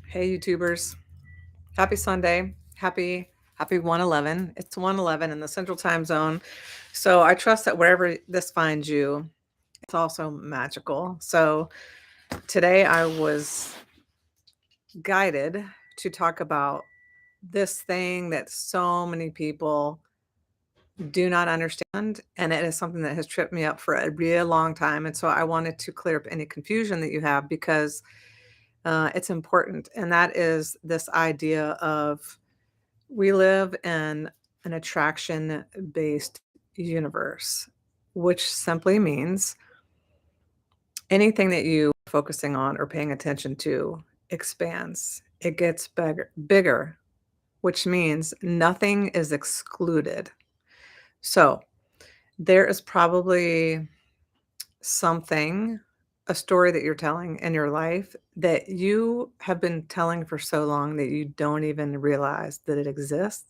Hey YouTubers. Happy Sunday. Happy 111. It's 111 in the Central Time Zone. So I trust that wherever this finds you, it's also magical. So today I was guided to talk about this thing that so many people do not understand, and it is something that has tripped me up for a real long time. And so I wanted to clear up any confusion that you have because it's important. And that is this idea of we live in an attraction based universe, which simply means anything that you are focusing on or paying attention to expands. It gets bigger, which means nothing is excluded. So there is probably something, a story that you're telling in your life that you have been telling for so long that you don't even realize that it exists.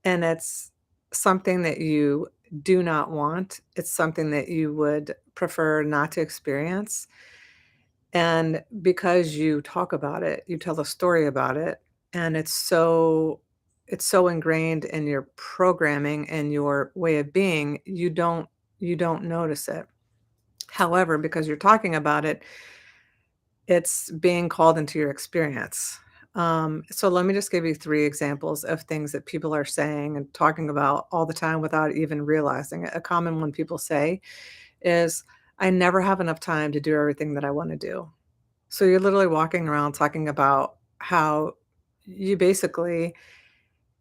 And it's something that you do not want. It's something that you would prefer not to experience. And because you talk about it, you tell a story about it, and it's so ingrained in your programming and your way of being, you don't notice it. However, because you're talking about it, it's being called into your experience. So let me just give you 3 examples of things that people are saying and talking about all the time without even realizing it. A common one people say is, "I never have enough time to do everything that I wanna do." So you're literally walking around talking about how you basically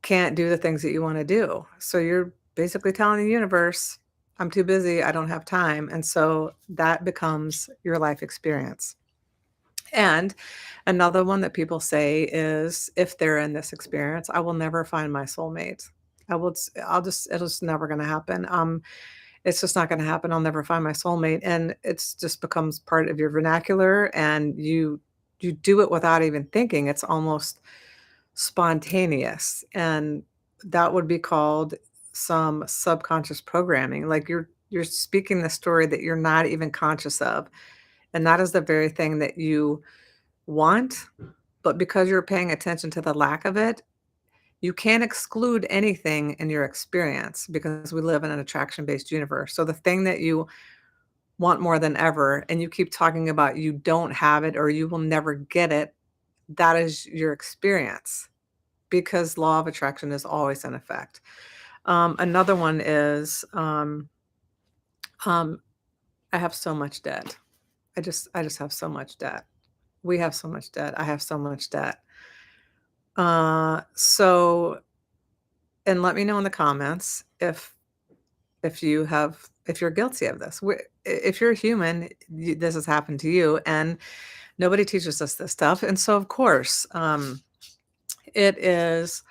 can't do the things that you wanna do. So you're basically telling the universe, "I'm too busy, I don't have time," and so that becomes your life experience. And another one that people say is if they're in this experience, "I will never find my soulmate. It'll just never gonna happen. It's just not gonna happen. I'll never find my soulmate." And it's just becomes part of your vernacular and you do it without even thinking. It's almost spontaneous. And that would be called some subconscious programming. Like you're speaking the story that you're not even conscious of. And that is the very thing that you want, but because you're paying attention to the lack of it, you can't exclude anything in your experience because we live in an attraction-based universe. So the thing that you want more than ever and you keep talking about you don't have it or you will never get it, that is your experience because law of attraction is always in effect. Another one is, um, I have so much debt. I just have so much debt. We have so much debt. I have so much debt. So and let me know in the comments if you're guilty of this. If you're a human, this has happened to you, and nobody teaches us this stuff. And so, of course, it is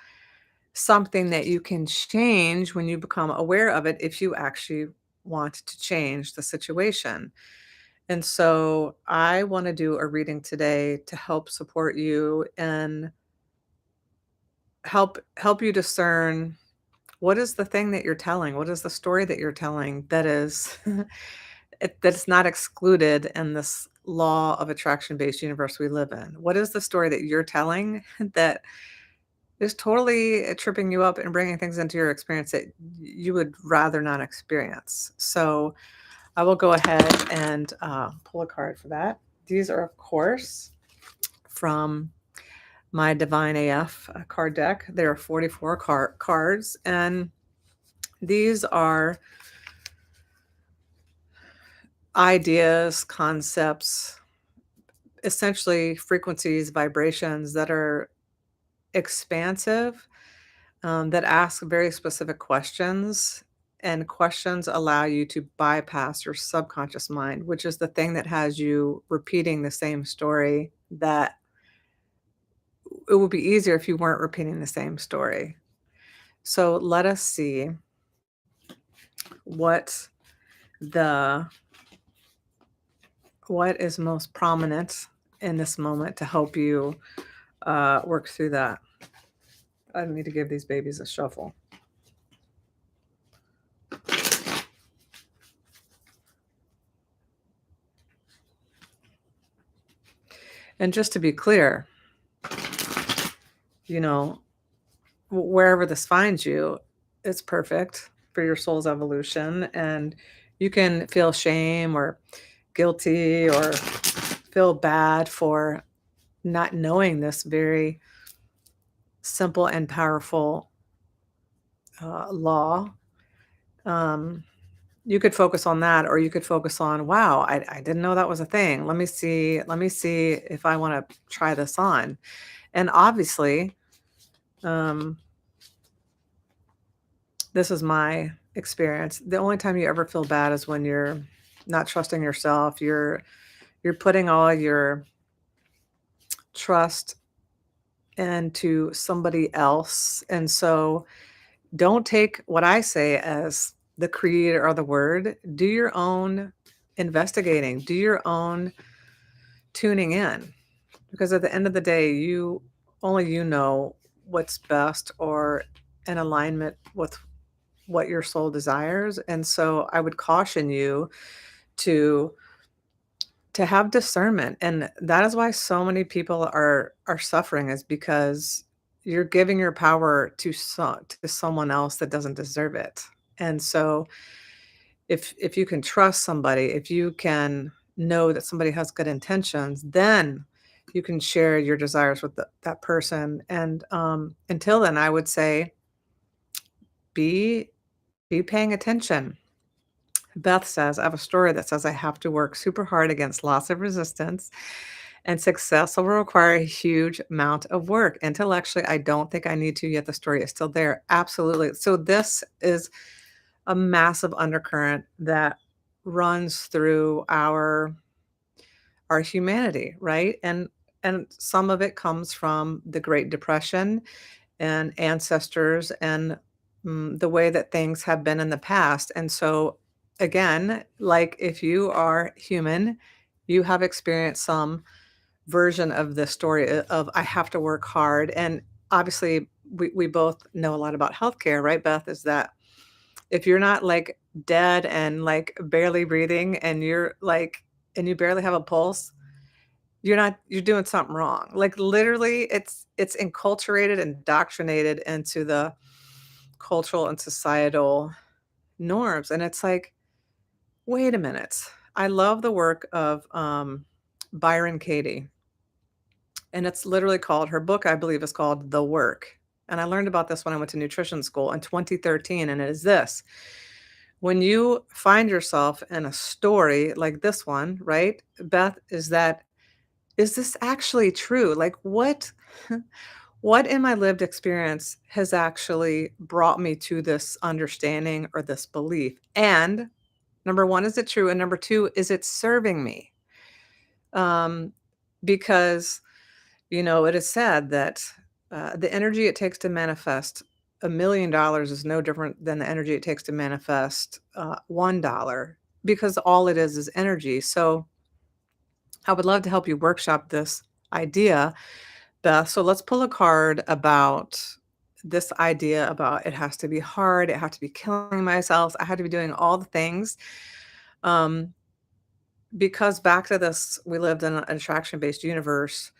something that you can change when you become aware of it if you actually want to change the situation. And so, I want to do a reading today to help support you and help you discern what is the thing that you're telling? What is the story that you're telling that is that's not excluded in this law of attraction-based universe we live in? What is the story that you're telling that is totally tripping you up and bringing things into your experience that you would rather not experience? So I will go ahead and pull a card for that. These are, of course, from my Divine AF card deck. There are 44 cards, and these are ideas, concepts, essentially frequencies, vibrations that are expansive, that ask very specific questions. And questions allow you to bypass your subconscious mind, which is the thing that has you repeating the same story that it would be easier if you weren't repeating the same story. So let us see what the what is most prominent in this moment to help you work through that. I need to give these babies a shuffle. And just to be clear, you know, wherever this finds you, it's perfect for your soul's evolution. And you can feel shame or guilty or feel bad for not knowing this very simple and powerful law. Um, you could focus on that, or you could focus on, wow, I didn't know that was a thing. Let me see if I want to try this on. And obviously, um, this is my experience. The only time you ever feel bad is when you're not trusting yourself. You're putting all your trust into somebody else. And so don't take what I say as the creed or the word. Do your own investigating, do your own tuning in. Because at the end of the day, only you know what's best or in alignment with what your soul desires. And so I would caution you to have discernment. And that is why so many people are suffering, is because you're giving your power to someone else that doesn't deserve it. And so if you can trust somebody, if you can know that somebody has good intentions, then you can share your desires with that person. And until then, I would say be paying attention. Beth says, I have a story that says I have to work super hard against lots of resistance, and success will require a huge amount of work. Intellectually, I don't think I need to, yet the story is still there. Absolutely. So this is a massive undercurrent that runs through our humanity, right? And some of it comes from the Great Depression and ancestors and the way that things have been in the past. And so, again, like if you are human, you have experienced some version of the story of I have to work hard. And obviously, we both know a lot about healthcare, right, Beth? Is that if you're not like dead and like barely breathing and you're like, and you barely have a pulse, you're doing something wrong. Like literally it's enculturated, indoctrinated into the cultural and societal norms. And it's like, wait a minute. I love the work of Byron Katie. And it's literally called, her book, I believe, is called The Work. And I learned about this when I went to nutrition school in 2013. And it is this: when you find yourself in a story like this one, right, Beth, is this actually true? Like what in my lived experience has actually brought me to this understanding or this belief? And number one, is it true? And number two, is it serving me? Um, because, it is said that the energy it takes to manifest $1 million is no different than the energy it takes to manifest $1, because all it is energy. So I would love to help you workshop this idea, Beth. So let's pull a card about this idea about it has to be hard, it has to be killing myself, I had to be doing all the things. Um, because back to this, we lived in an attraction-based universe,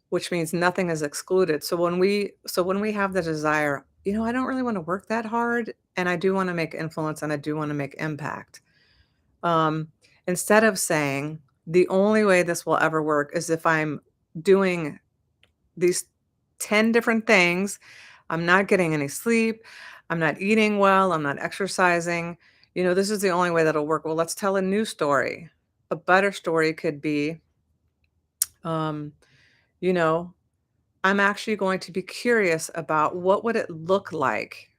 which means nothing is excluded. So when we have the desire, I don't really want to work that hard, and I do want to make influence and I do want to make impact. Um, Instead of saying the only way this will ever work is if I'm doing these 10 different things, I'm not getting any sleep, I'm not eating well, I'm not exercising, this is the only way that'll work. Well, let's tell a new story. A better story could be, um, you know, I'm actually going to be curious about what would it look like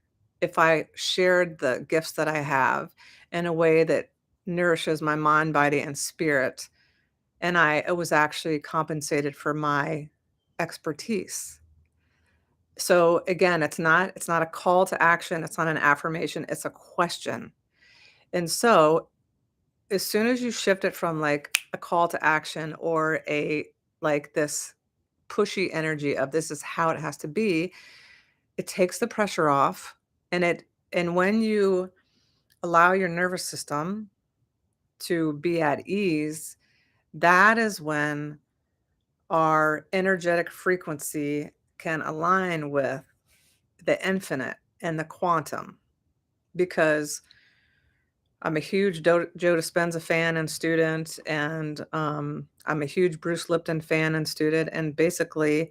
if I shared the gifts that I have in a way that nourishes my mind, body, and spirit, and I was actually compensated for my expertise. So again, it's not a call to action, it's not an affirmation, it's a question. And so as soon as you shift it from like a call to action or a like this pushy energy of this is how it has to be, it takes the pressure off. And when you allow your nervous system to be at ease, that is when our energetic frequency can align with the infinite and the quantum, because I'm a huge Joe Dispenza fan and student, and I'm a huge Bruce Lipton fan and student. And basically,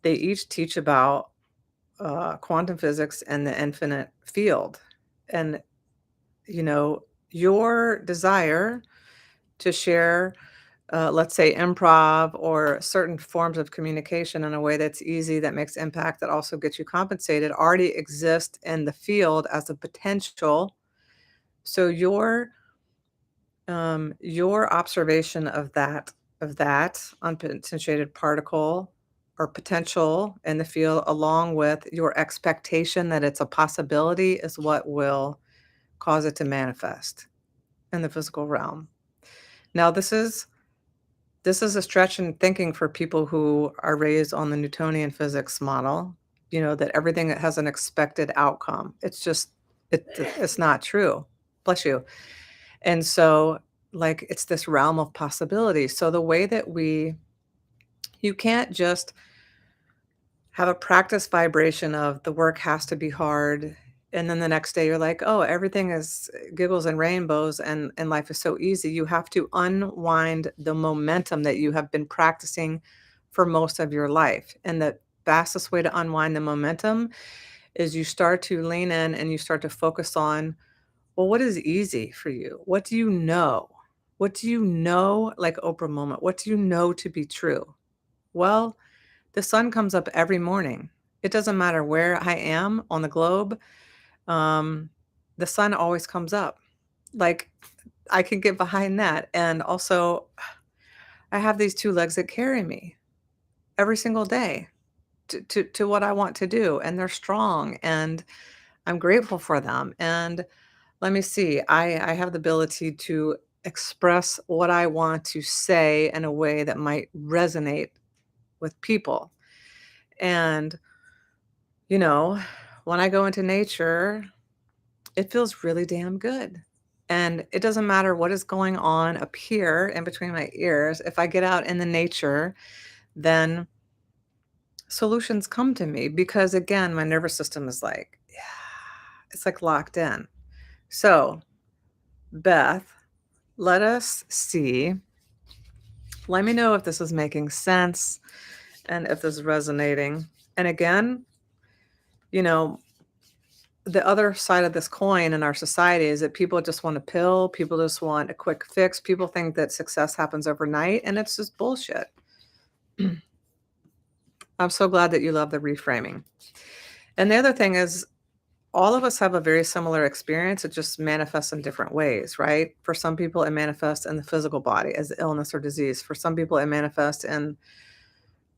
they each teach about quantum physics and the infinite field. And, you know, your desire to share, let's say, improv or certain forms of communication in a way that's easy, that makes impact, that also gets you compensated, already exist in the field as a potential. So your observation of that unpotentiated particle or potential in the field, along with your expectation that it's a possibility, is what will cause it to manifest in the physical realm. Now, this is a stretch in thinking for people who are raised on the Newtonian physics model, that everything has an expected outcome. It's not true. Bless you. And so, like, it's this realm of possibility. So the way that you can't just have a practice vibration of the work has to be hard. And then the next day you're like, oh, everything is giggles and rainbows and life is so easy. You have to unwind the momentum that you have been practicing for most of your life. And the fastest way to unwind the momentum is you start to lean in and you start to focus on, well, what is easy for you? What do you know? What do you know, like Oprah moment? What do you know to be true? Well, the sun comes up every morning. It doesn't matter where I am on the globe. Um, the sun always comes up. Like, I can get behind that. And also, I have these two legs that carry me every single day to what I want to do. And they're strong. And I'm grateful for them. And let me see, I have the ability to express what I want to say in a way that might resonate with people. And, you know, when I go into nature, it feels really damn good. And it doesn't matter what is going on up here in between my ears. If I get out in the nature, then solutions come to me because, again, my nervous system is like, yeah, it's like locked in. So, Beth, let us see. Let me know if this is making sense and if this is resonating. And again, you know, the other side of this coin in our society is that people just want a pill. People just want a quick fix. People think that success happens overnight, and it's just bullshit. I'm so glad that you love the reframing. And the other thing is, all of us have a very similar experience. It just manifests in different ways, right? For some people, it manifests in the physical body as illness or disease. For some people, it manifests in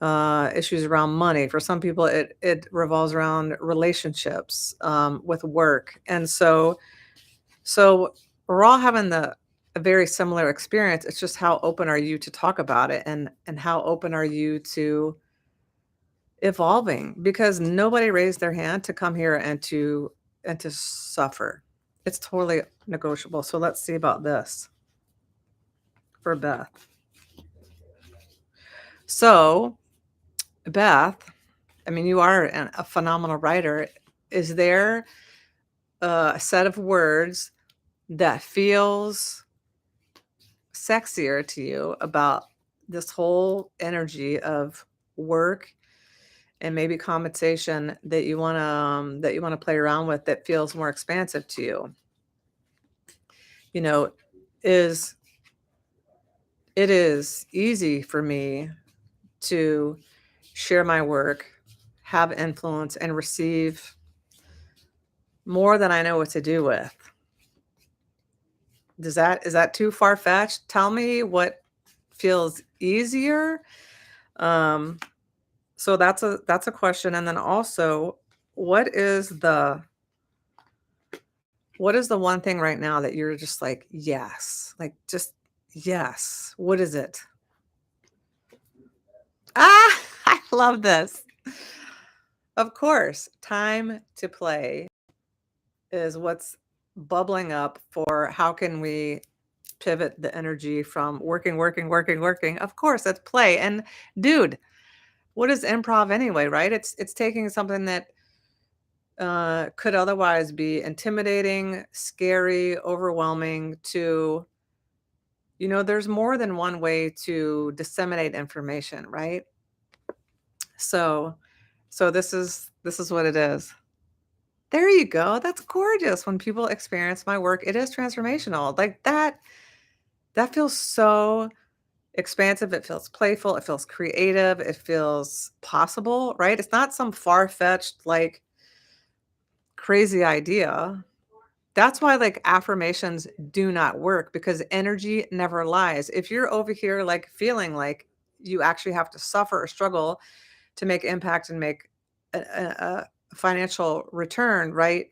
issues around money. For some people, it revolves around relationships, with work. And so we're all having a very similar experience. It's just how open are you to talk about it, and how open are you to evolving, because nobody raised their hand to come here and to suffer. It's totally negotiable. So let's see about this for Beth. So, Beth, I mean, you are a phenomenal writer. Is there a set of words that feels sexier to you about this whole energy of work and maybe compensation that you want to play around with, that feels more expansive to you? You know, is it is easy for me to share my work, have influence, and receive more than I know what to do with. Is that too far-fetched? Tell me what feels easier. Um, so that's a question. And then also, what is the one thing right now that you're just like, yes, like just yes. What is it? Ah, I love this. Of course, time to play is what's bubbling up for how can we pivot the energy from working, working, working, working. Of course, that's play. And dude, what is improv anyway, right? It's taking something that could otherwise be intimidating, scary, overwhelming to, there's more than one way to disseminate information, right? So this is what it is. There you go. That's gorgeous. When people experience my work, it is transformational. Like that feels so expansive. It feels playful. It feels creative. It feels possible, right? It's not some far-fetched, like crazy idea. That's why like affirmations do not work because energy never lies. If you're over here like feeling like you actually have to suffer or struggle to make impact and make a financial return, right?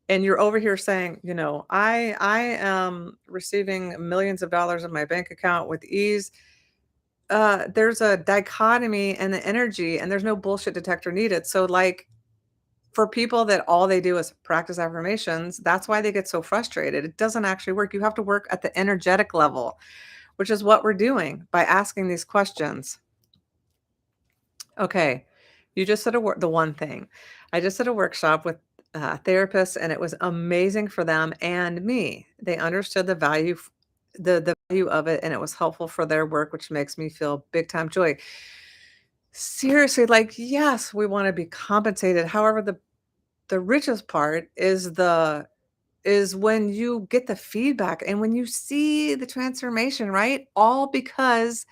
And you're over here saying, I am receiving millions of dollars in my bank account with ease. There's a dichotomy in the energy, and there's no bullshit detector needed. So, like, for people that all they do is practice affirmations, that's why they get so frustrated. It doesn't actually work. You have to work at the energetic level, which is what we're doing by asking these questions. Okay, you just said the one thing. I just did a workshop with therapists, and it was amazing for them and me. They understood the value, the value of it, and it was helpful for their work, which makes me feel big time joy. Seriously, like yes, we want to be compensated. However, the richest part is when you get the feedback and when you see the transformation, right? All because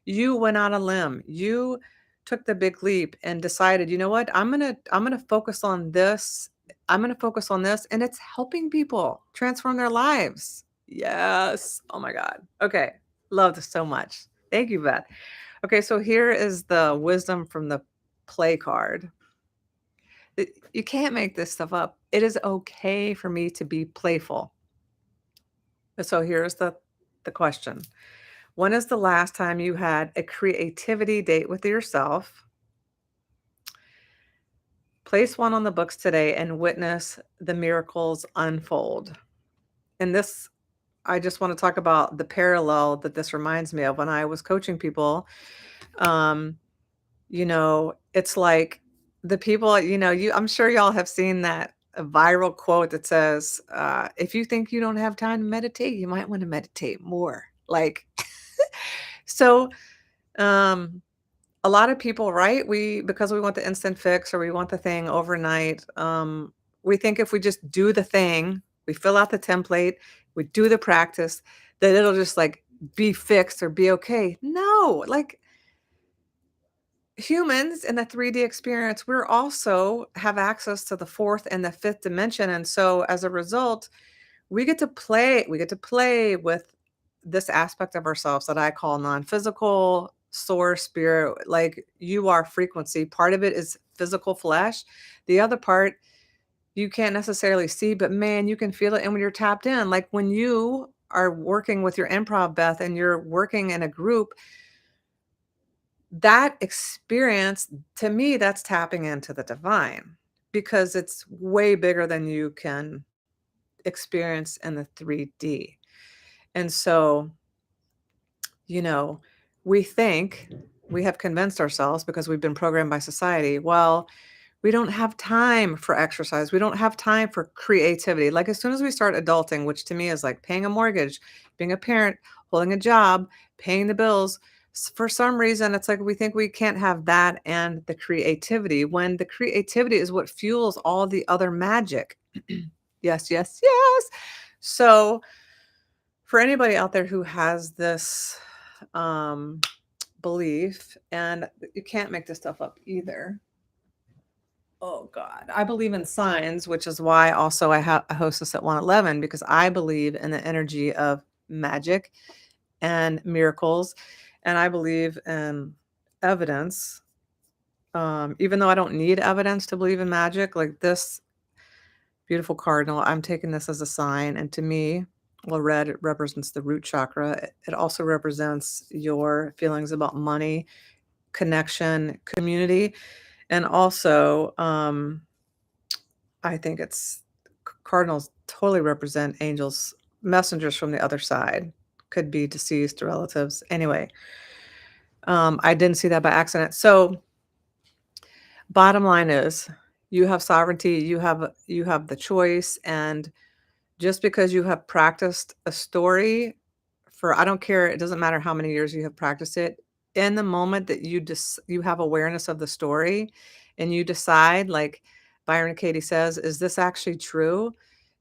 you went on a limb. You took the big leap and decided, "You know what? I'm going to focus on this. I'm going to focus on this," and it's helping people transform their lives. Yes. Oh my god. Okay. Love this so much. Thank you, Beth. Okay, so here is the wisdom from the play card. You can't make this stuff up. It is okay for me to be playful. So here's the question. When is the last time you had a creativity date with yourself? Place one on the books today and witness the miracles unfold. And this, I just want to talk about the parallel that this reminds me of when I was coaching people. Um, it's like the people, I'm sure y'all have seen that viral quote that says, if you think you don't have time to meditate, you might want to meditate more. Like, so, um, a lot of people, right? Because we want the instant fix or we want the thing overnight. We think if we just do the thing, we fill out the template, we do the practice, that it'll just like be fixed or be okay. No, like humans in the 3D experience, we're also have access to the fourth and the fifth dimension. And so as a result, we get to play with this aspect of ourselves that I call non-physical, source, spirit. Like you are frequency. Part of it is physical flesh. The other part you can't necessarily see, but man, you can feel it. And when you're tapped in, like when you are working with your improv, Beth, and you're working in a group, that experience, to me, that's tapping into the divine because it's way bigger than you can experience in the 3D. And so, you know, we think we have convinced ourselves because we've been programmed by society, well, we don't have time for exercise. We don't have time for creativity. Like as soon as we start adulting, which to me is like paying a mortgage, being a parent, holding a job, paying the bills, for some reason, it's like we think we can't have that and the creativity when the creativity is what fuels all the other magic. Yes, yes, yes. So, for anybody out there who has this um, belief, and you can't make this stuff up either. Oh God, I believe in signs, which is why also I host this at 111 because I believe in the energy of magic and miracles, and I believe in evidence. Even though I don't need evidence to believe in magic, like this beautiful cardinal, I'm taking this as a sign, and to me, well, red it represents the root chakra. It also represents your feelings about money, connection, community, and also, I think it's cardinals totally represent angels, messengers from the other side, could be deceased relatives. Anyway, I didn't see that by accident. So, Bottom line is you have sovereignty, you have the choice, and just because you have practiced a story for I don't care, it doesn't matter how many years you have practiced it, in the moment that you have awareness of the story and you decide, like Byron Katie says, "Is this actually true?"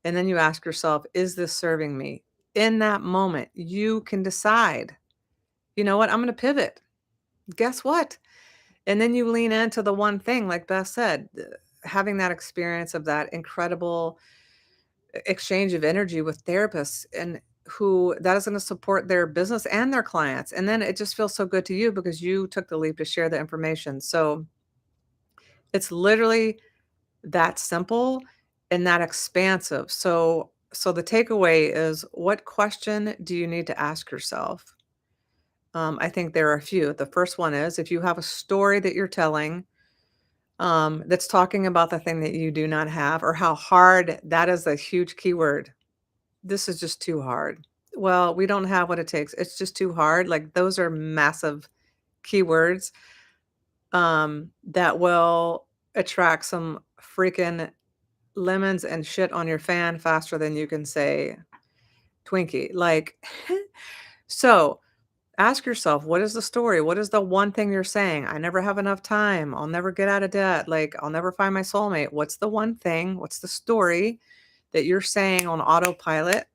And then you ask yourself, "Is this serving me?" In that moment, you can decide, "You know what? I'm gonna pivot." Guess what? And then you lean into the one thing, like Beth said, having that experience of that incredible exchange of energy with therapists and who that is going to support their business and their clients. And then it just feels so good to you because you took the leap to share the information. So it's literally that simple and that expansive. So the takeaway is, what question do you need to ask yourself? I think there are a few. The first one is, if you have a story that you're telling that's talking about the thing that you do not have or how hard, that is a huge keyword. This is just too hard. Well, we don't have what it takes. It's just too hard. Like those are massive keywords that will attract some freaking lemons and shit on your fan faster than you can say Twinkie. Like, so ask yourself, what is the story? What is the one thing you're saying? I never have enough time. I'll never get out of debt. Like, I'll never find my soulmate. What's the one thing? What's the story that you're saying on autopilot?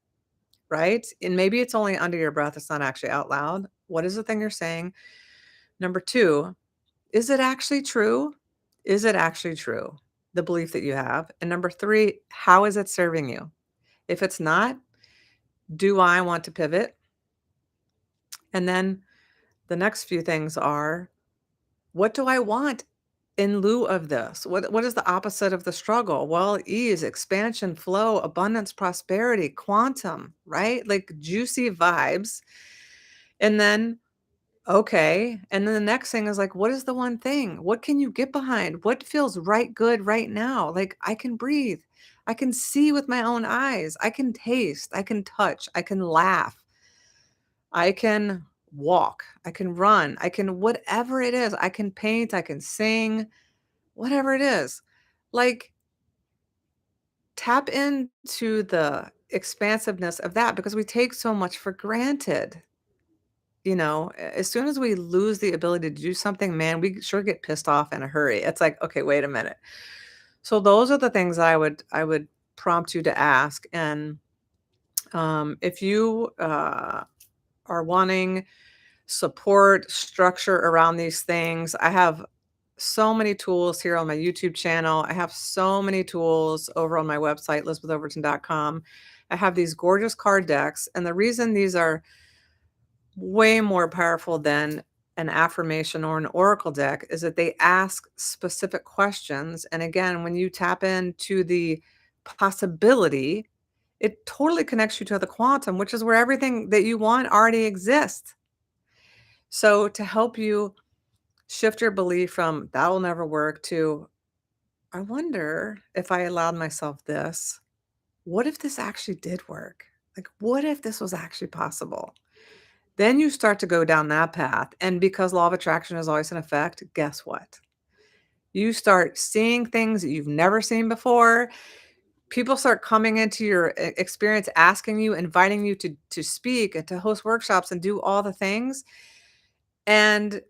Right? And maybe it's only under your breath. It's not actually out loud. What is the thing you're saying? Number two, is it actually true? Is it actually true? The belief that you have. And number three, how is it serving you? If it's not, do I want to pivot? And then the next few things are, what do I want in lieu of this? What is the opposite of the struggle? Well, ease, expansion, flow, abundance, prosperity, quantum, right? Like juicy vibes. And then, okay. And then the next thing is like, what is the one thing? What can you get behind? What feels right good right now? Like I can breathe. I can see with my own eyes. I can taste. I can touch. I can laugh. I can walk. I can run. I can, whatever it is. I can paint. I can sing, whatever it is. Like tap into the expansiveness of that because we take so much for granted. As soon as we lose the ability to do something, man, we sure get pissed off in a hurry. It's like, okay, wait a minute. So those are the things I would prompt you to ask. And if you are wanting support, structure around these things, I have so many tools here on my YouTube channel. I have so many tools over on my website, elizabethoverton.com. I have these gorgeous card decks. And the reason these are way more powerful than an affirmation or an oracle deck is that they ask specific questions. And again, when you tap into the possibility, it totally connects you to the quantum, which is where everything that you want already exists. So to help you shift your belief from that will never work to, I wonder if I allowed myself this, what if this actually did work? Like, what if this was actually possible? Then you start to go down that path. And because law of attraction is always in effect, guess what? You start seeing things that you've never seen before. People start coming into your experience, asking you, inviting you to speak and to host workshops and do all the things. And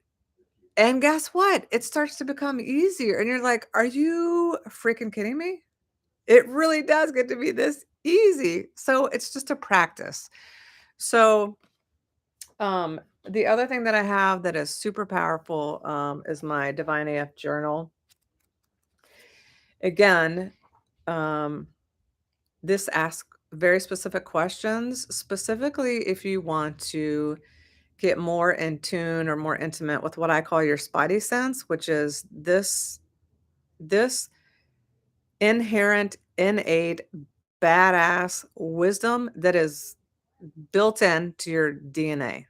guess what? It starts to become easier. And you're like, are you freaking kidding me? It really does get to be this easy. So it's just a practice. So the other thing that I have that is super powerful is my Divine AF journal. Again, um, this asks very specific questions, specifically if you want to get more in tune or more intimate with what I call your spidey sense, which is this inherent, innate, badass wisdom that is built into your DNA.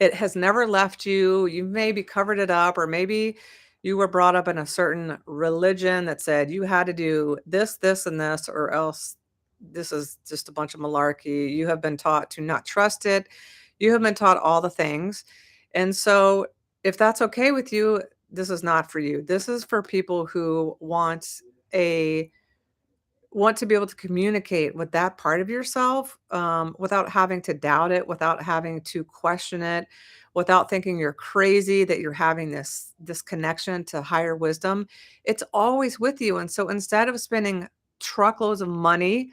It has never left you. You maybe covered it up, or maybe you were brought up in a certain religion that said you had to do this, this, and this, or else this is just a bunch of malarkey. You have been taught to not trust it. You have been taught all the things. And so, if that's okay with you, this is not for you. This is for people who a want to be able to communicate with that part of yourself, without having to doubt it, without having to question it, without thinking you're crazy that you're having this connection to higher wisdom. It's always with you. And so instead of spending truckloads of money,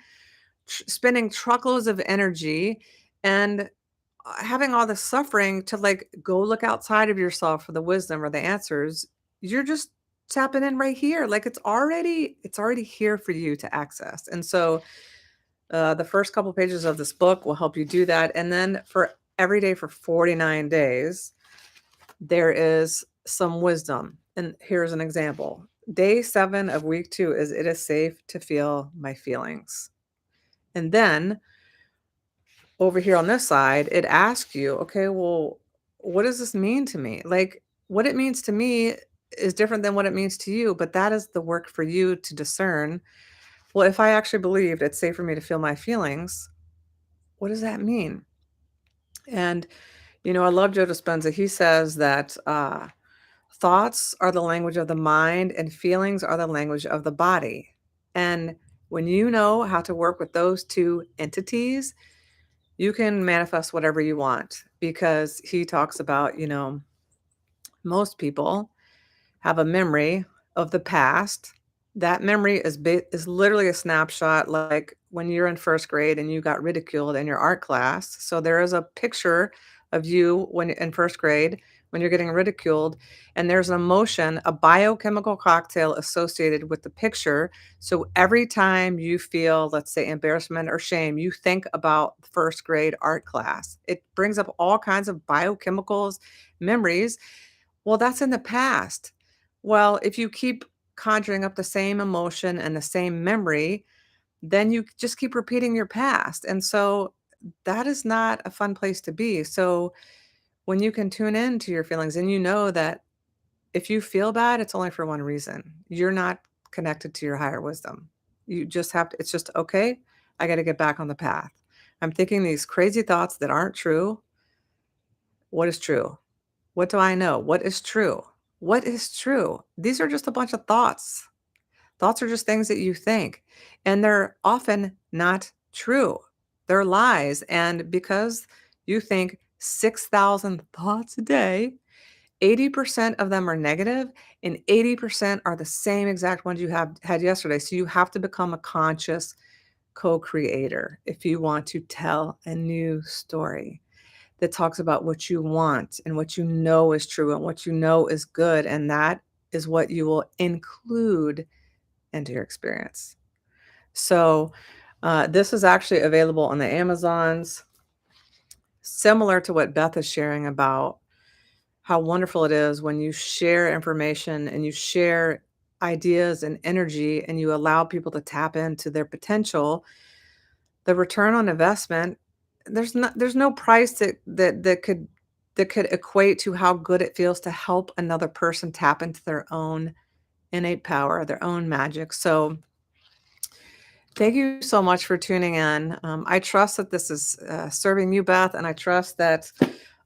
spending truckloads of energy, and having all the suffering to like go look outside of yourself for the wisdom or the answers, you're just tapping in right here. Like it's already here for you to access. And so the first couple pages of this book will help you do that. And then for every day for 49 days, there is some wisdom. And here's an example. Day 7 of week 2 is it is safe to feel my feelings. And then over here on this side, it asks you, okay, well, what does this mean to me? Like, what it means to me is different than what it means to you, but that is the work for you to discern. Well, if I actually believed it's safe for me to feel my feelings, what does that mean? And, I love Joe Dispenza. He says that thoughts are the language of the mind and feelings are the language of the body. And when you know how to work with those two entities, you can manifest whatever you want, because he talks about, most people have a memory of the past. That memory is literally a snapshot, like when you're in first grade and you got ridiculed in your art class. So there is a picture of you when in first grade when you're getting ridiculed, and there's an emotion, a biochemical cocktail associated with the picture. So every time you feel, let's say, embarrassment or shame, you think about first grade art class. It brings up all kinds of biochemicals, memories. Well, that's in the past. Well, if you keep conjuring up the same emotion and the same memory, then you just keep repeating your past. And so that is not a fun place to be. So when you can tune in to your feelings and you know that if you feel bad, it's only for one reason. You're not connected to your higher wisdom. You just have to, it's just, okay, I got to get back on the path. I'm thinking these crazy thoughts that aren't true. What is true? What do I know? What is true? What is true? These are just a bunch of thoughts. Thoughts are just things that you think, and they're often not true. They're lies. And because you think 6,000 thoughts a day, 80% of them are negative, and 80% are the same exact ones you have had yesterday. So you have to become a conscious co-creator if you want to tell a new story that talks about what you want and what you know is true and what you know is good. And that is what you will include into your experience. So this is actually available on the Amazons, similar to what Beth is sharing about how wonderful it is when you share information and you share ideas and energy and you allow people to tap into their potential. The return on investment, there's no price that could equate to how good it feels to help another person tap into their own innate power, their own magic. So thank you so much for tuning in. I trust that this is serving you, Beth, and I trust that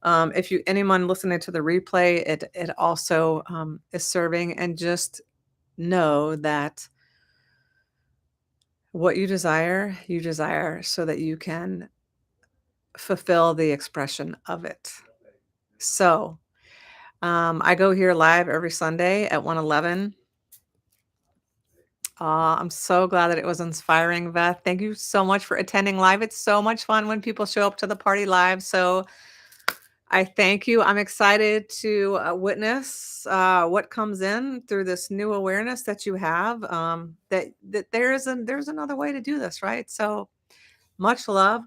if anyone listening to the replay, it also is serving. And just know that what you desire so that you can fulfill the expression of it. So I go here live every Sunday at 1:11. I'm so glad that it was inspiring, Beth. Thank you so much for attending live. It's so much fun when people show up to the party live. So I thank you. I'm excited to witness what comes in through this new awareness that you have. That there's another way to do this, right? So much love.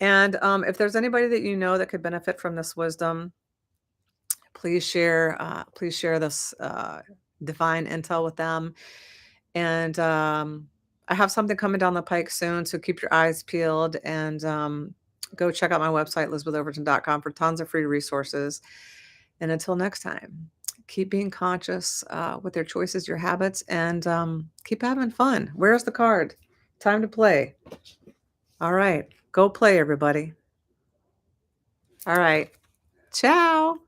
And if there's anybody that you know that could benefit from this wisdom, please share. Please share this divine intel with them. And I have something coming down the pike soon, so keep your eyes peeled and go check out my website, elizabethoverton.com, for tons of free resources. And until next time, keep being conscious with your choices, your habits, and keep having fun. Where's the card? Time to play. All right, go play, everybody. All right, ciao.